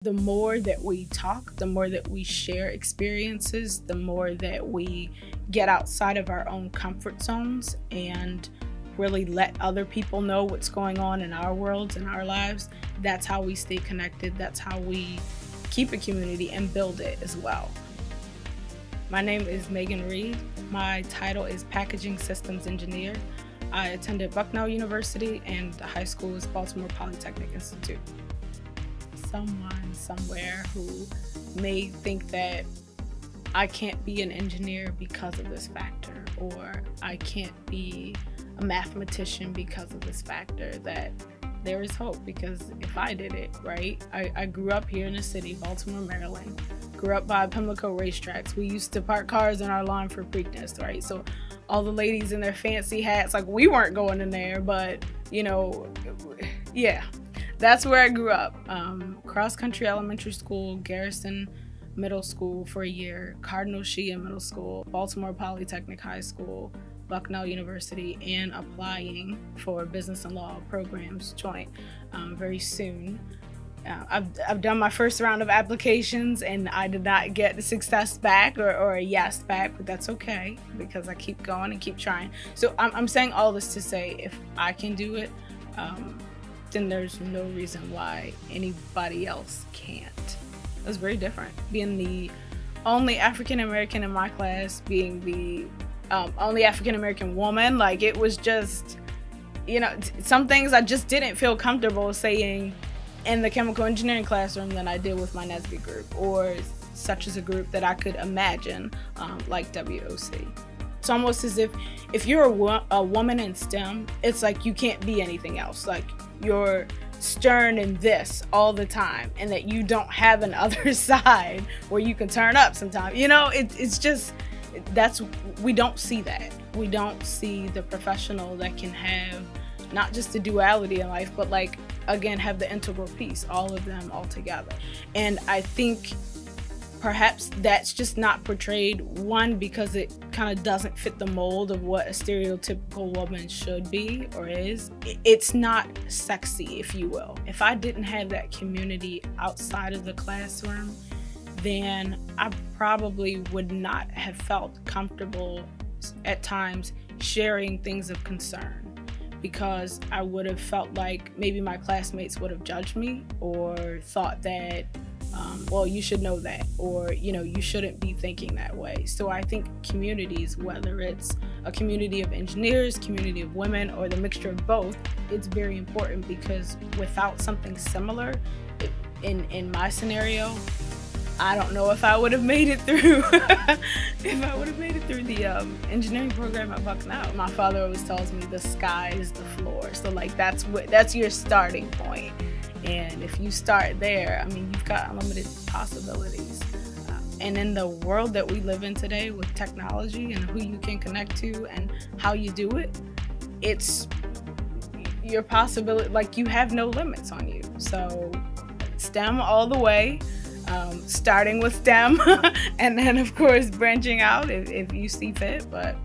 The more that we talk, the more that we share experiences, the more that we get outside of our own comfort zones and really let other people know what's going on in our worlds and our lives, that's how we stay connected. That's how we keep a community and build it as well. My name is Reid. My title is Packaging Systems Engineer. I attended Bucknell University and the high school is Baltimore Polytechnic Institute. Someone somewhere who may think that I can't be an engineer because of this factor, or I can't be a mathematician because of this factor, that there is hope, because if I did it, right? I grew up here in the city, Baltimore, Maryland, grew up by Pimlico racetracks. We used to park cars in our lawn for Preakness, right? So all the ladies in their fancy hats, like we weren't going in there, but you know, yeah. That's where I grew up. Cross Country Elementary School, Garrison Middle School for a year, Cardinal Sheehan Middle School, Baltimore Polytechnic High School, Bucknell University, and applying for business and law programs joint very soon. I've done my first round of applications and I did not get the success back or a yes back, but that's okay because I keep going and keep trying. So I'm saying all this to say, if I can do it, then there's no reason why anybody else can't. It was very different. Being the only African American in my class, being the only African American woman, like it was just, you know, some things I just didn't feel comfortable saying in the chemical engineering classroom than I did with my NSBE group, or such as a group that I could imagine, like WOC. It's almost as if you're a woman in STEM, it's like you can't be anything else. Like you're stern in this all the time, and that you don't have an other side where you can turn up sometimes. You know, it's just, we don't see that. We don't see the professional that can have not just the duality in life, but like, again, have the integral piece, all of them all together. And I think perhaps that's just not portrayed, one, because it kind of doesn't fit the mold of what a stereotypical woman should be or is. It's not sexy, if you will. If I didn't have that community outside of the classroom, then I probably would not have felt comfortable at times sharing things of concern, because I would have felt like maybe my classmates would have judged me or thought that well, you should know that, or you know, you shouldn't be thinking that way. So I think communities, whether it's a community of engineers, community of women, or the mixture of both, it's very important, because without something similar, in my scenario, I don't know if I would have made it through the engineering program at Bucknell. My father always tells me the sky is the floor. So like that's your starting point. And if you start there, I mean, you've got unlimited possibilities. And in the world that we live in today with technology and who you can connect to and how you do it, it's your possibility, like you have no limits on you. So STEM all the way, starting with STEM and then of course branching out if you see fit, but